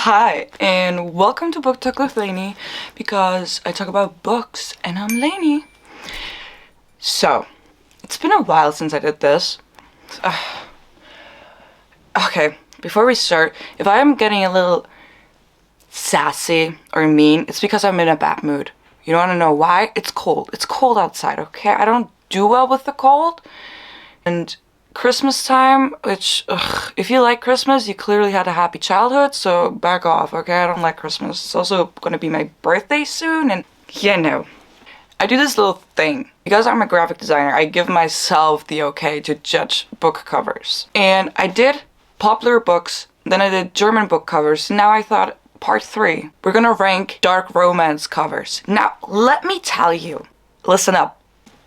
Hi, and welcome to Book Talk with Lainey, because I talk about books, and I'm Lainey. So, it's been a while since I did this. Okay, before we start, if I am getting a little sassy or mean, it's because I'm in a bad mood. You don't want to know why? It's cold. It's cold outside, okay? I don't do well with the cold. And Christmas time, which, if you like Christmas, you clearly had a happy childhood, so back off, okay? I don't like Christmas. It's also gonna be my birthday soon, and I do this little thing. Because I'm a graphic designer, I give myself the okay to judge book covers. And I did popular books, then I did German book covers. Now I thought, part 3, we're gonna rank dark romance covers. Now, let me tell you, listen up.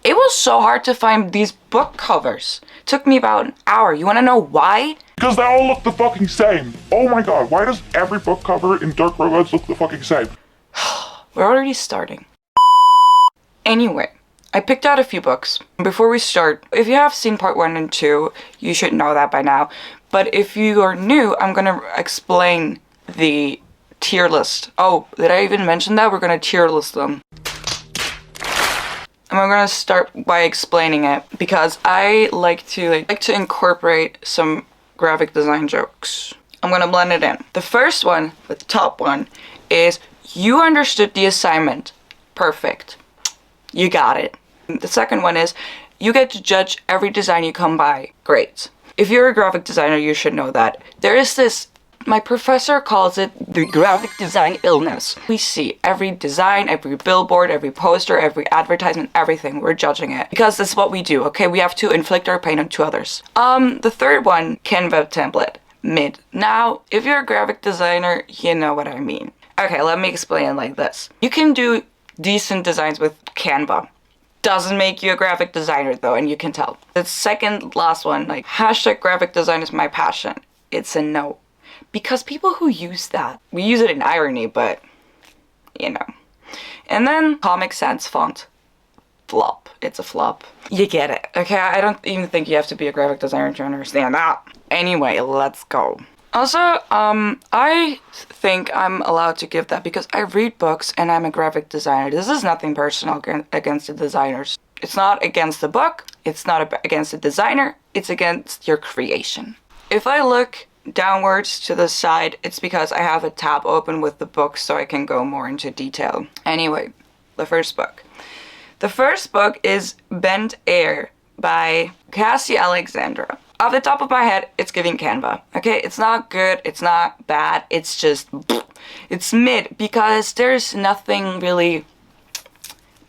It was so hard to find these book covers. Took me about an hour. You wanna know why? Because they all look the fucking same. Oh my god, why does every book cover in dark romance look the fucking same? We're already starting. Anyway, I picked out a few books. Before we start, if you have seen part 1 and 2, you should know that by now. But if you are new, I'm gonna explain the tier list. Oh, did I even mention that? We're gonna tier list them. And we're gonna start by explaining it because I like to incorporate some graphic design jokes. I'm gonna blend it in. The first one, the top one, is you understood the assignment. Perfect. You got it. The second one is you get to judge every design you come by. Great. If you're a graphic designer, you should know that. There is this, my professor calls it the graphic design illness. We see every design, every billboard, every poster, every advertisement, everything. We're judging it. Because that's what we do, okay? We have to inflict our pain onto others. The third one, Canva template. Mid. Now, if you're a graphic designer, you know what I mean. Okay, let me explain it like this. You can do decent designs with Canva. Doesn't make you a graphic designer though, and you can tell. The second last one, like hashtag graphic design is my passion. It's a no. Because people who use that, we use it in irony, but, you know. And then Comic Sans font. Flop. It's a flop. You get it, okay? I don't even think you have to be a graphic designer to understand that. Anyway, let's go. Also, I think I'm allowed to give that because I read books and I'm a graphic designer. This is nothing personal against the designers. It's not against the book. It's not against the designer. It's against your creation. If I look downwards to the side, it's because I have a tab open with the book so I can go more into detail. Anyway, the first book. The first book is Bent Air by Cassie Alexandra. Off the top of my head, it's giving Canva. Okay, it's not good, it's not bad, it's just, it's mid because there's nothing really,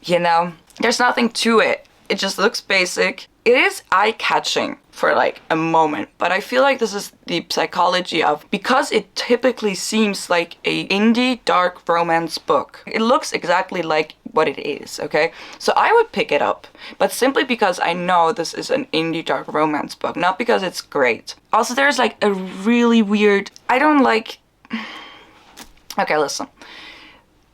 you know, there's nothing to it. It just looks basic. It is eye-catching for like a moment, but I feel like this is the psychology of, because it typically seems like a indie dark romance book. It looks exactly like what it is, okay? So I would pick it up, but simply because I know this is an indie dark romance book, not because it's great. Also, there's like a really weird, I don't like, okay, listen.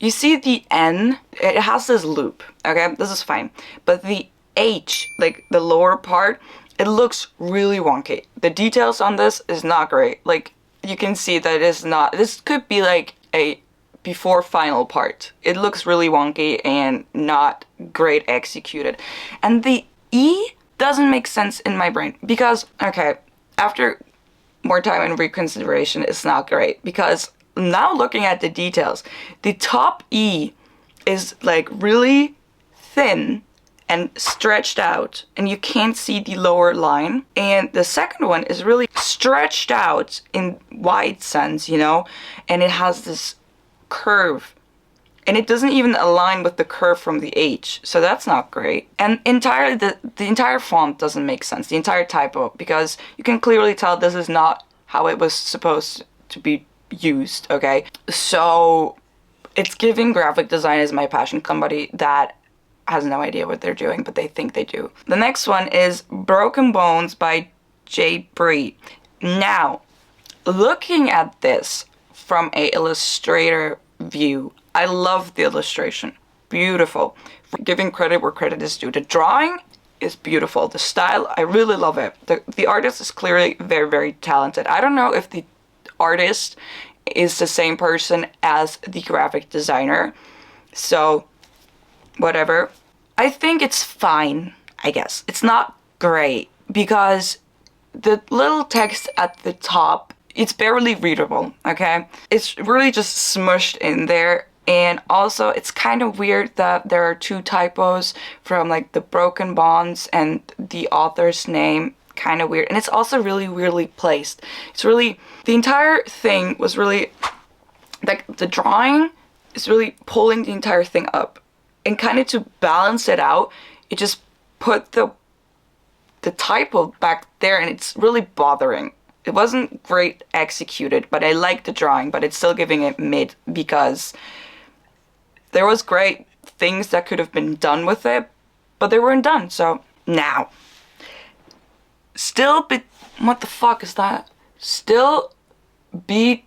You see the N, it has this loop, okay? This is fine, but the H, like the lower part, it looks really wonky. The details on this is not great. Like, you can see that it is not, this could be like a before final part. It looks really wonky and not great executed. And the E doesn't make sense in my brain because, okay, after more time and reconsideration, it's not great because now looking at the details, the top E is like really thin and stretched out, and you can't see the lower line. And the second one is really stretched out in wide sense, you know, and it has this curve, and it doesn't even align with the curve from the H, so that's not great. And entirely, the entire font doesn't make sense, the entire typo, because you can clearly tell this is not how it was supposed to be used, okay? So it's giving graphic design is my passion, somebody that has no idea what they're doing, but they think they do. The next one is Broken Bones by J. Bree. Now, looking at this from a illustrator view, I love the illustration. Beautiful. Giving credit where credit is due. The drawing is beautiful. The style, I really love it. The artist is clearly very, very talented. I don't know if the artist is the same person as the graphic designer. So, whatever. I think it's fine, I guess. It's not great because the little text at the top, it's barely readable, okay? It's really just smushed in there. And also, it's kind of weird that there are 2 typos from like the broken bonds and the author's name. Kind of weird. And it's also really weirdly placed. It's really, the entire thing was really, like the drawing is really pulling the entire thing up. And kind of to balance it out, it just put the typo back there, and it's really bothering. It wasn't great executed, but I like the drawing, but it's still giving it mid because there was great things that could have been done with it, but they weren't done. So now, what the fuck is that? Still Beating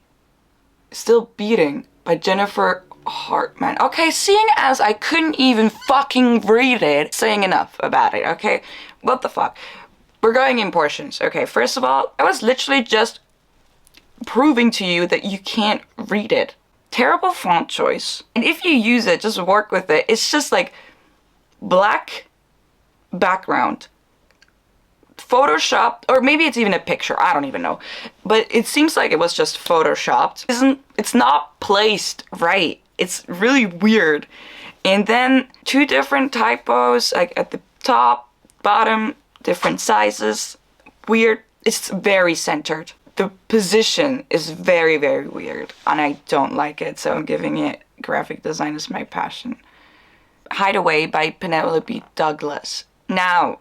by Jennifer Hartman. Okay, seeing as I couldn't even fucking read it, saying enough about it, okay? What the fuck? We're going in portions. Okay, first of all, I was literally just proving to you that you can't read it. Terrible font choice. And if you use it, just work with it. It's just like black background, photoshopped, or maybe it's even a picture, I don't even know. But it seems like it was just photoshopped. It's not placed right. It's really weird. And then 2 different typos, like at the top, bottom, different sizes. Weird. It's very centered. The position is very, very weird, and I don't like it, so I'm giving it graphic design as my passion. Hideaway by Penelope Douglas. Now,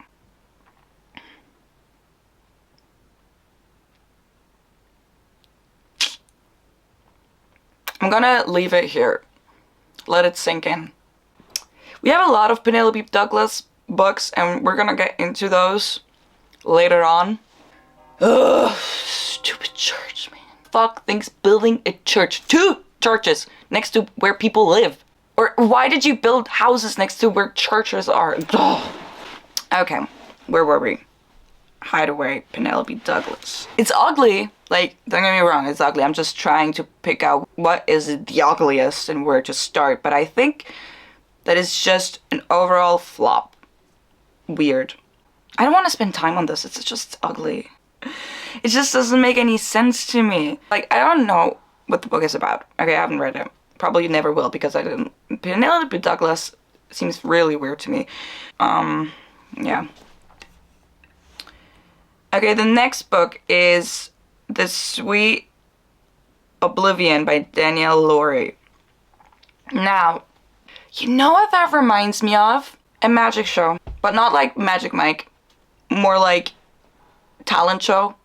I'm gonna leave it here. Let it sink in. We have a lot of Penelope Douglas books, and we're gonna get into those later on. Ugh, stupid church, man. Fuck thinks building a church. 2 churches next to where people live. Or why did you build houses next to where churches are? Ugh. Okay, where were we? Hideaway, Penelope Douglas. It's ugly. Like, don't get me wrong, it's ugly. I'm just trying to pick out what is the ugliest and where to start. But I think that it's just an overall flop. Weird. I don't want to spend time on this. It's just ugly. It just doesn't make any sense to me. Like, I don't know what the book is about. Okay, I haven't read it. Probably never will because I didn't. Penelope Douglas seems really weird to me. Yeah. Okay, the next book is The Sweet Oblivion by Danielle Laurie. Now, you know what that reminds me of? A magic show. But not like Magic Mike. More like talent show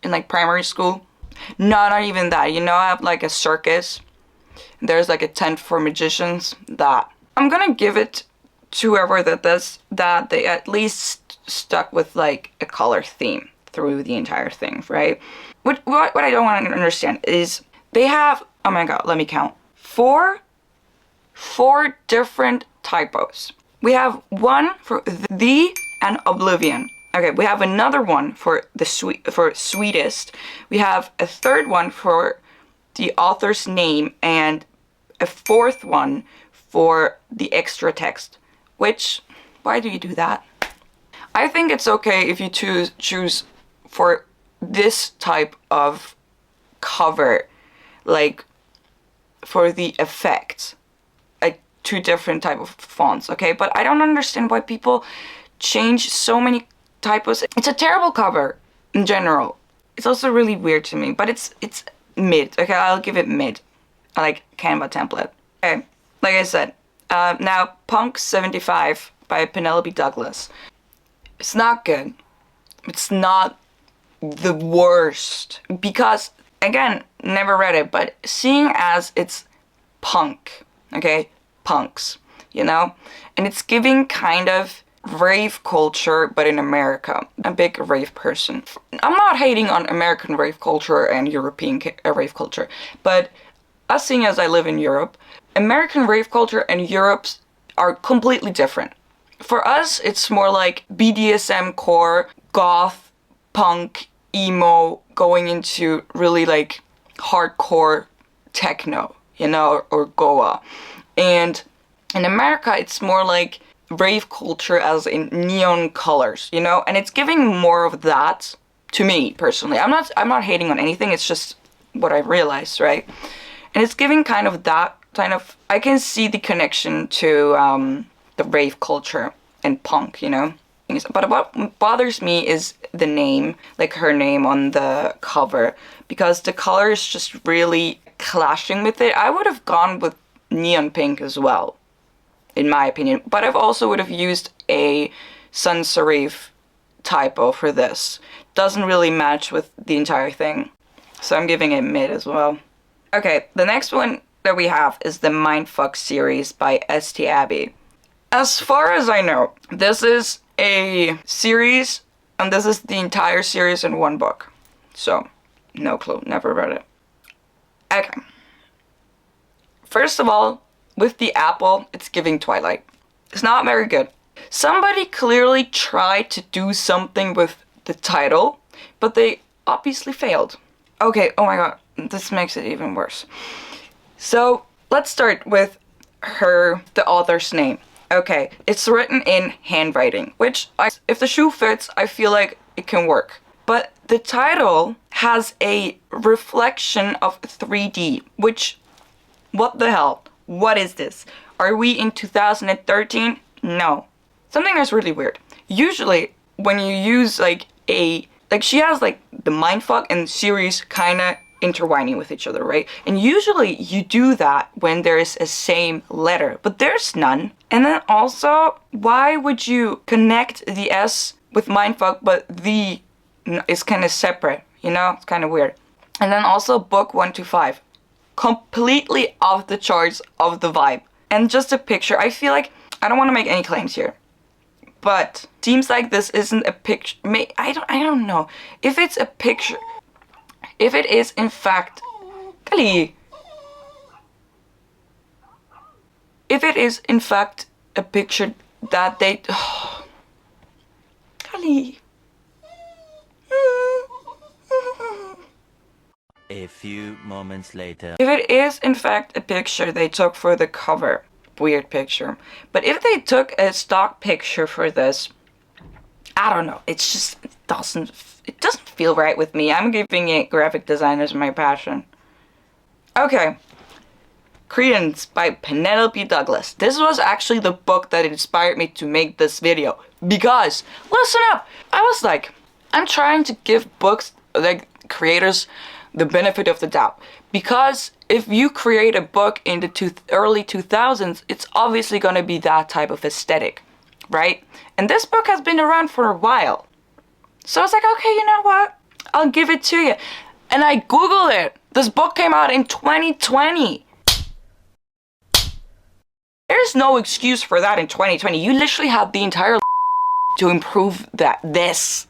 in like primary school. No, not even that. You know, I have like a circus. There's like a tent for magicians. That. I'm gonna give it to whoever that does that. They at least stuck with like a color theme through the entire thing, right? What I don't want to understand is they have, oh my god, let me count. Four different typos. We have one for the and Oblivion. Okay, we have another one for the sweetest. We have a third one for the author's name and a 4th one for the extra text. Which, why do you do that? I think it's okay if you choose for this type of cover, like for the effect, like 2 different type of fonts, okay? But I don't understand why people change so many typos. It's a terrible cover in general. It's also really weird to me, but it's mid, okay? I'll give it mid. I like Canva template. Okay, like I said, now Punk 75 by Penelope Douglas. It's not good. It's not the worst because, again, never read it, but seeing as it's punk, okay, punks, you know, and it's giving kind of rave culture, but in America. I'm a big rave person. I'm not hating on American rave culture and European rave culture, but us seeing as I live in Europe, American rave culture and Europe's are completely different. For us, it's more like BDSM core, goth, punk, emo, going into really like hardcore techno, you know, or Goa. And in America, it's more like rave culture as in neon colors, you know, and it's giving more of that to me personally. I'm not hating on anything, it's just what I realized, right? And it's giving kind of that kind of, I can see the connection to the rave culture and punk, you know. But what bothers me is the name, like her name on the cover, because the color is just really clashing with it. I would have gone with neon pink as well, in my opinion, but I've also would have used a sans serif typo for this. Doesn't really match with the entire thing, so I'm giving it mid as well. Okay, the next one that we have is the Mindfuck series by St. Abbey. As far as I know, this is a series, and this is the entire series in one book. So, no clue, never read it. Okay. First of all, with the apple, it's giving Twilight. It's not very good. Somebody clearly tried to do something with the title, but they obviously failed. Okay, oh my god, this makes it even worse. So, let's start with the author's name. Okay, it's written in handwriting, which, if the shoe fits, I feel like it can work. But the title has a reflection of 3D, which, what the hell? What is this? Are we in 2013? No. Something that's really weird. Usually, when you use she has like the mindfuck and series kinda intertwining with each other, right? And usually you do that when there is a same letter, but there's none. And then also, why would you connect the S with mindfuck, but the is kind of separate, you know? It's kind of weird. And then also book 125. Completely off the charts of the vibe. And just a picture, I feel like, I don't want to make any claims here, but seems like this isn't a picture. I don't know if it's a picture. If it is in fact, Kali. If it is in fact a picture that they, Kali. A few moments later. If it is in fact a picture they took for the cover, weird picture. But if they took a stock picture for this, I don't know. It's just it doesn't feel right with me. I'm giving it graphic design as my passion. Okay. Credence by Penelope Douglas. This was actually the book that inspired me to make this video. Because, listen up, I was like, I'm trying to give books, like creators, the benefit of the doubt. Because if you create a book in the early 2000s, it's obviously going to be that type of aesthetic, right? And this book has been around for a while. So I was like, okay, you know what? I'll give it to you. And I Googled it. This book came out in 2020. There's no excuse for that in 2020. You literally have the entire to improve this.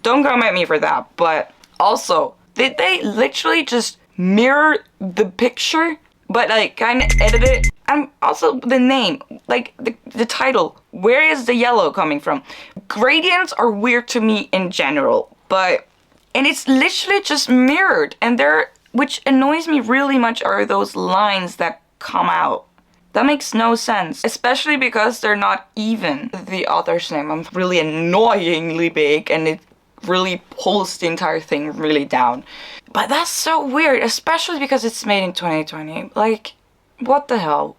Don't come at me for that, but also, did they literally just mirror the picture, but like kind of edit it? And also the name, like the title, where is the yellow coming from? Gradients are weird to me in general, and it's literally just mirrored, and which annoys me really much are those lines that come out. That makes no sense, especially because they're not even. The author's name, I'm really annoyingly big, and it really pulls the entire thing really down. But that's so weird, especially because it's made in 2020. Like, what the hell?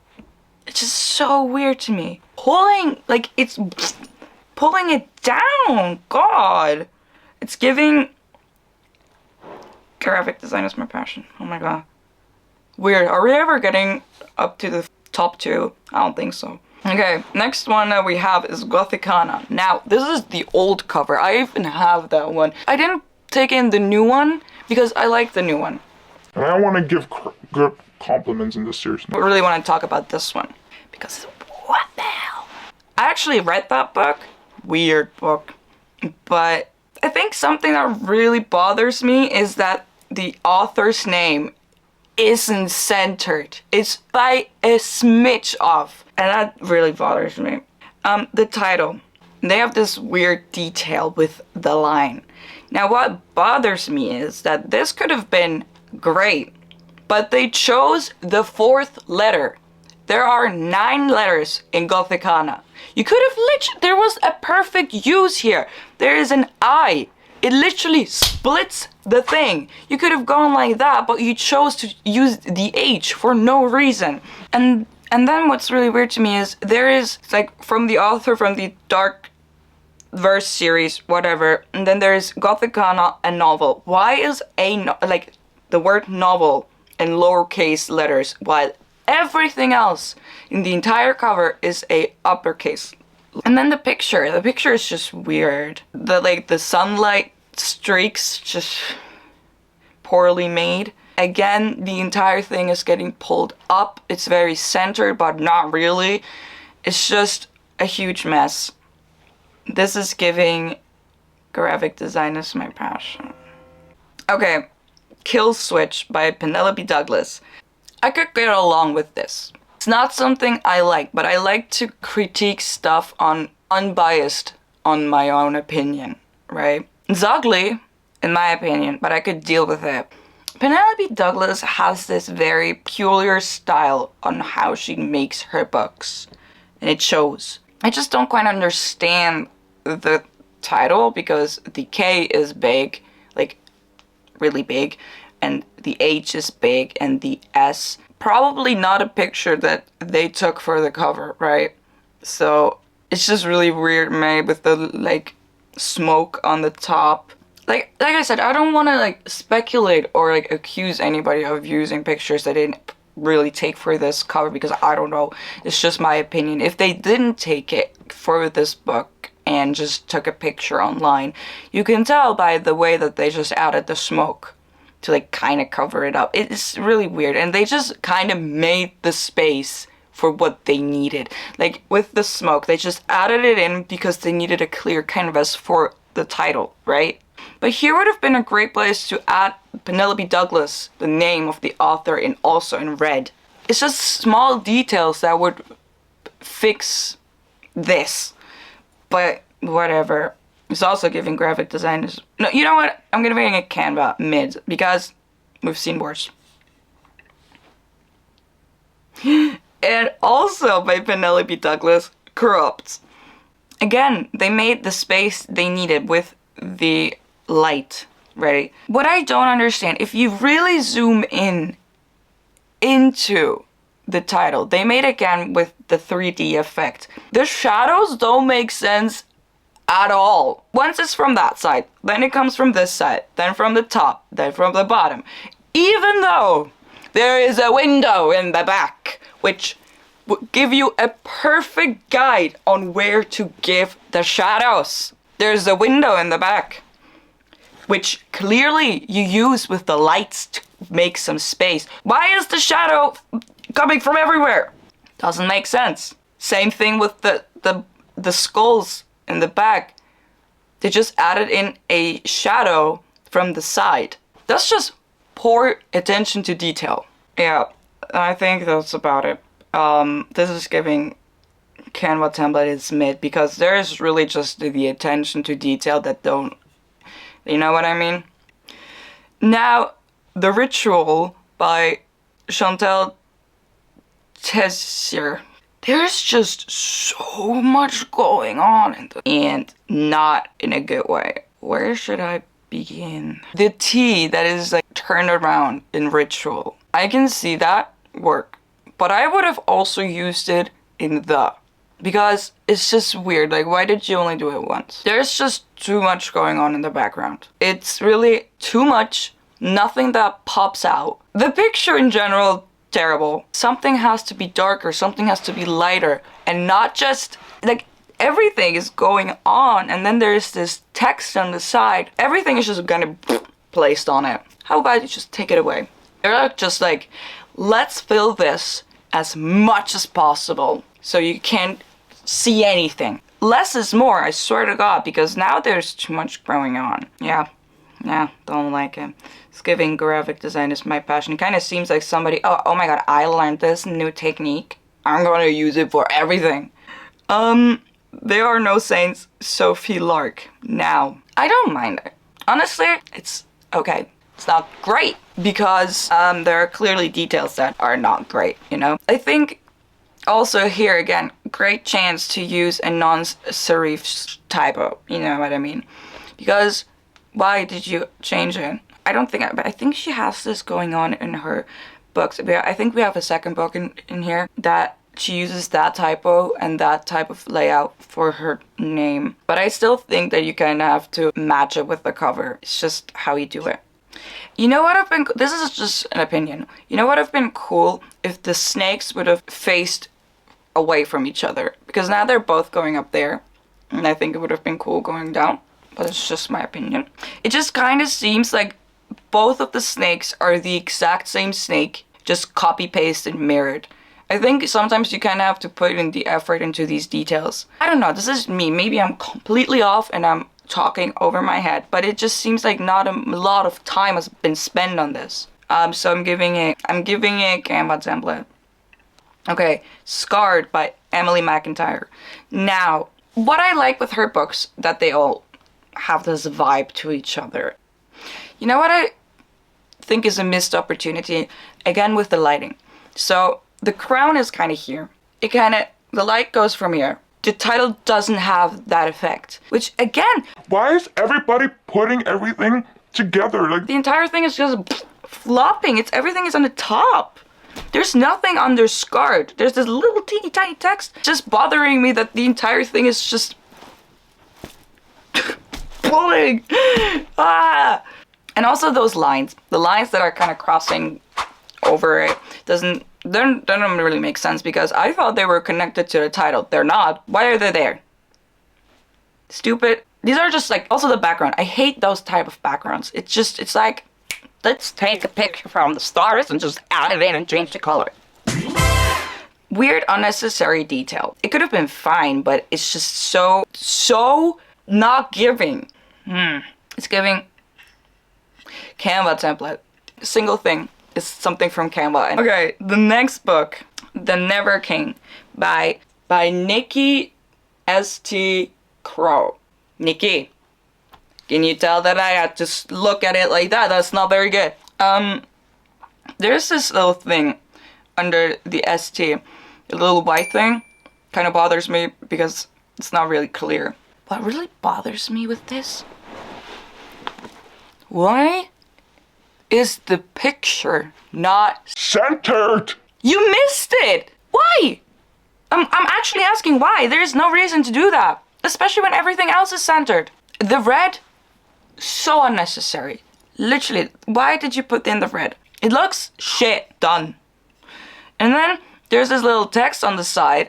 It's just so weird to me. It's pulling it down. God. It's giving... Graphic design is my passion. Oh my god. Weird. Are we ever getting up to the top 2? I don't think so. Okay, next one that we have is Gothicana. Now, this is the old cover. I even have that one. I didn't take in the new one because I like the new one. And I want to give good compliments in this series. I really want to talk about this one because what the hell? I actually read that book. Weird book. But I think something that really bothers me is that the author's name isn't centered. It's by a smidge off. And that really bothers me. The title. They have this weird detail with the line. Now what bothers me is that this could have been great, but they chose the 4th letter. There are 9 letters in Gothicana. You could have there was a perfect use here. There is an I. It literally splits the thing. You could have gone like that, but you chose to use the H for no reason. And then what's really weird to me is there is, like, from the author from the Dark Verse series, whatever, and then there's Gothicana, a novel. Why is the word novel in lowercase letters while everything else in the entire cover is a uppercase? And then the picture is just weird. The sunlight streaks just poorly made. Again, the entire thing is getting pulled up. It's very centered, but not really. It's just a huge mess. This is giving graphic design is my passion. Okay, Kill Switch by Penelope Douglas. I could get along with this. It's not something I like, but I like to critique stuff on unbiased on my own opinion, right? It's ugly, in my opinion, but I could deal with it. Penelope Douglas has this very peculiar style on how she makes her books, and it shows. I just don't quite understand the title because the K is big, like really big, and the H is big, and the S, probably not a picture that they took for the cover, right? So it's just really weird made with the like smoke on the top. Like I said, I don't want to like speculate or like accuse anybody of using pictures they didn't really take for this cover because I don't know. It's just my opinion. If they didn't take it for this book and just took a picture online, you can tell by the way that they just added the smoke to like kind of cover it up. It's really weird, and they just kind of made the space for what they needed. Like with the smoke, they just added it in because they needed a clear canvas for the title, right? But here would have been a great place to add Penelope Douglas, the name of the author, in also in red. It's just small details that would fix this. But whatever. It's also giving graphic designers... No, you know what? I'm gonna be a Canva mid because we've seen worse. And also by Penelope Douglas, Corrupt. Again, they made the space they needed with the light, right? What I don't understand, if you really zoom in into the title, they made again with the 3D effect. The shadows don't make sense at all. Once it's from that side, then it comes from this side, then from the top, then from the bottom. Even though there is a window in the back, which would give you a perfect guide on where to give the shadows. There's a window in the back, which clearly you use with the lights to make some space. Why is the shadow coming from everywhere? Doesn't make sense. Same thing with the skulls in the back. They just added in a shadow from the side. That's just poor attention to detail. Yeah, I think that's about it. This is giving Canva template is mid because there is really just the attention to detail that don't, you know what I mean? Now, The Ritual by Chantal Tessier. There's just so much going on and not in a good way. Where should I begin? The T that is like turned around in Ritual. I can see that work, but I would have also used it in the, because it's just weird. Like, why did you only do it once? There's just too much going on in the background. It's really too much, nothing that pops out. The picture in general, terrible. Something has to be darker, something has to be lighter, and not just, like, everything is going on, and then there's this text on the side. Everything is just gonna be placed on it. How about you just take it away? They're just like, let's fill this as much as possible so you can't see anything. Less is more, I swear to God, because now there's too much going on. Yeah, don't like it. It's giving graphic design is my passion. It kind of seems like somebody, oh my God, I learned this new technique. I'm gonna use it for everything. There Are No Saints, Sophie Lark. Now, I don't mind it. Honestly, it's okay. It's not great because there are clearly details that are not great, you know? I think also here again, great chance to use a non-serif typo, you know what I mean? Because why did you change it? I don't think, but I think she has this going on in her books. I think we have a second book in here that she uses that typo and that type of layout for her name. But I still think that you kind of have to match it with the cover. It's just how you do it. You know what this is just an opinion. You know what would have been cool if the snakes would have faced away from each other? Because now they're both going up there. And I think it would have been cool going down. But it's just my opinion. It just kind of seems like both of the snakes are the exact same snake, just copy-pasted and mirrored. I think sometimes you kind of have to put in the effort into these details. I don't know, this is me. Maybe I'm completely off and I'm talking over my head, but it just seems like not a lot of time has been spent on this. So I'm giving it Canva template. Okay, Scarred by Emily McIntyre. Now, what I like with her books, that they all have this vibe to each other. You know what I think is a missed opportunity? Again, with the lighting. So, the crown is kind of here. The light goes from here. The title doesn't have that effect. Which, again... Why is everybody putting everything together? Like, the entire thing is just flopping. Everything is on the top. There's nothing under Scarred. There's this little teeny tiny text just bothering me that the entire thing is just... pulling. Ah! And also those lines. The lines that are kind of crossing over it don't really make sense because I thought they were connected to the title. They're not. Why are they there? Stupid. These are just like, also the background. I hate those type of backgrounds. It's like, let's take a picture from the stars and just add it in and change the color. Weird, unnecessary detail. It could have been fine, but it's just so not giving. It's giving Canva template. Single thing is something from Canva. Okay, the next book, The Never King by Nikki St. Crow. Nikki, can you tell that I had to look at it like that? That's not very good. There's this little thing under the ST, a little white thing. Kind of bothers me because it's not really clear. What really bothers me with this? Why is the picture not centered? You missed it! Why? I'm actually asking why. There's no reason to do that. Especially when everything else is centered. The red, so unnecessary. Literally, why did you put in the red? It looks shit. Done. And then there's this little text on the side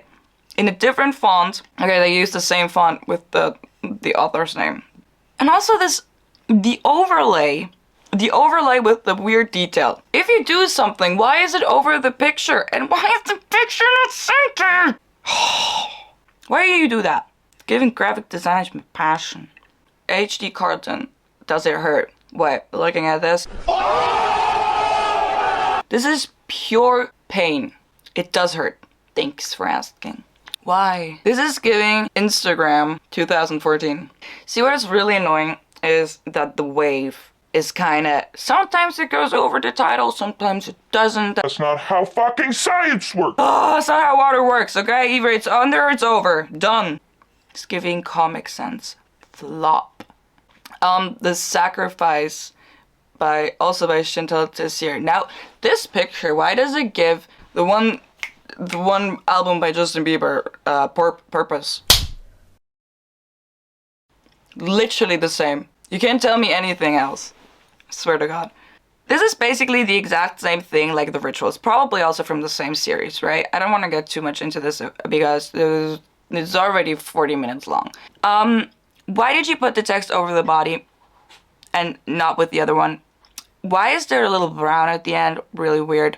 in a different font. Okay, they use the same font with the author's name. And also the overlay with the weird detail. If you do something, why is it over the picture? And why is the picture not centered? Why do you do that? Giving graphic design is my passion. HD Carlton, does it hurt? What, looking at this? This is pure pain. It does hurt. Thanks for asking. Why? This is giving Instagram 2014. See, what is really annoying is that the wave is kinda... Sometimes it goes over the title, sometimes it doesn't. That's not how fucking science works! Oh, that's not how water works, okay? Either it's under or it's over. Done. It's giving Comic Sans. Flop. The Sacrifice by Chantal Tessier. Now, this picture, why does it give the one album by Justin Bieber, Purpose? Literally the same. You can't tell me anything else. I swear to God. This is basically the exact same thing like The Ritual. It's probably also from the same series, right? I don't want to get too much into this because it's already 40 minutes long. Why did you put the text over the body and not with the other one? Why is there a little brown at the end? Really weird.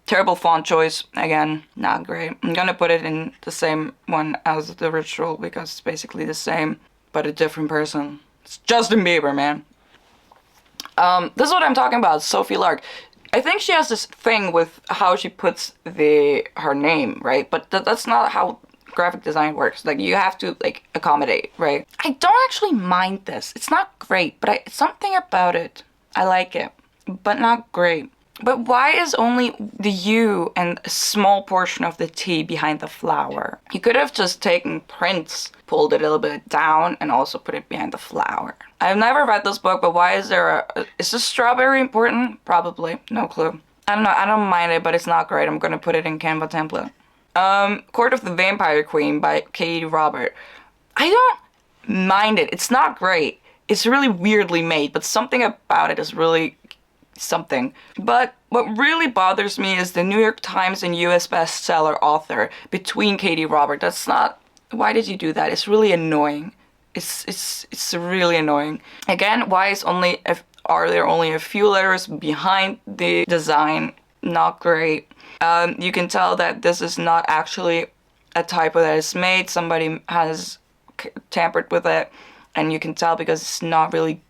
Terrible font choice. Again, not great. I'm gonna put it in the same one as The Ritual because it's basically the same, but a different person. It's Justin Bieber, man. This is what I'm talking about, Sophie Lark. I think she has this thing with how she puts her name, right? But that's not how graphic design works. Like, you have to, like, accommodate, right? I don't actually mind this. It's not great, but something about it. I like it. but not great. But why is only the U and a small portion of the T behind the flower? You could have just taken Prince, pulled it a little bit down, and also put it behind the flower. I've never read this book, but why is there is the strawberry important? Probably. No clue. I don't know. I don't mind it, but it's not great. I'm gonna put it in Canva template. Court of the Vampire Queen by Katie Robert. I don't mind it. It's not great. It's really weirdly made, but something about it is really something. But what really bothers me is the New York Times and US bestseller author between Katie Robert. That's not... Why did you do that? It's really annoying. It's really annoying. Again, why is are there only a few letters behind the design? Not great. You can tell that this is not actually a typo that is made. Somebody has tampered with it, and you can tell because it's not really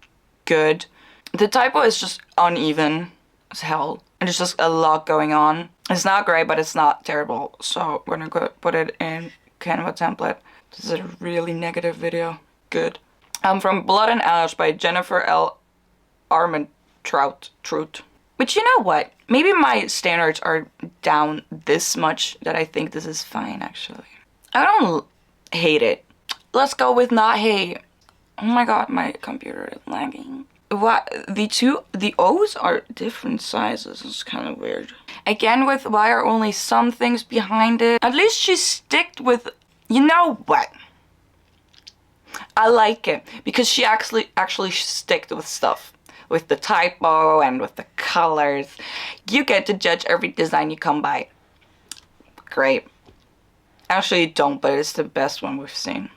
good. The typo is just uneven as hell, and there's just a lot going on. It's not great, but it's not terrible, so we're gonna go put it in Canva template. This is a really negative video. Good. From Blood and Ash by Jennifer L Arman Trout. Which, you know what? Maybe my standards are down this much that I think this is fine, actually. I don't hate it. Let's go with not hate. Oh my god, my computer is lagging. What? The O's are different sizes. It's kind of weird. Again, with why are only some things behind it? At least she sticked with... You know what? I like it because she actually sticked with stuff. With the typo and with the colors. You get to judge every design you come by. Great. Actually, you don't, but it's the best one we've seen.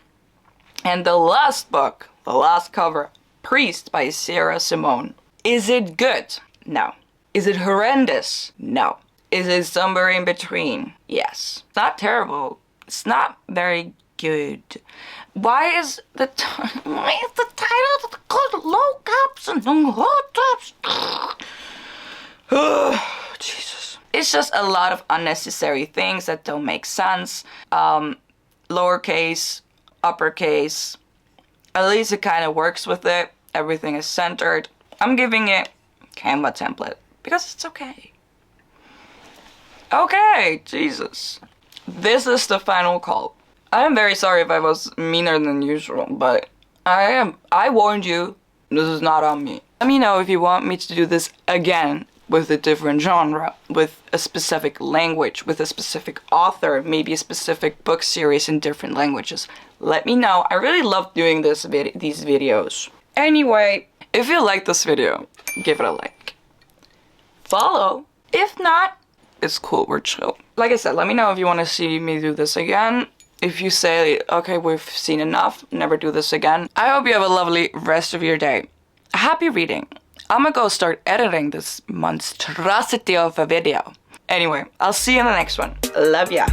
And the last book, the last cover, Priest by Sarah Simone. Is it good? No. Is it horrendous? No. Is it somewhere in between? Yes. It's not terrible. It's not very good. Why is the title called Low Caps and Hot Tops? Jesus. It's just a lot of unnecessary things that don't make sense. Lowercase, uppercase. At least it kind of works with it. Everything is centered. I'm giving it Canva template because it's okay. Okay, Jesus. This is the final call. I am very sorry if I was meaner than usual, but I warned you, this is not on me. Let me know if you want me to do this again with a different genre, with a specific language, with a specific author, maybe a specific book series in different languages. Let me know. I really love doing these videos. Anyway, if you like this video, give it a like. Follow. If not, it's cool, we're chill. Like I said, let me know if you want to see me do this again. If you say, okay, we've seen enough, never do this again. I hope you have a lovely rest of your day. Happy reading. I'm gonna go start editing this monstrosity of a video. Anyway, I'll see you in the next one. Love ya.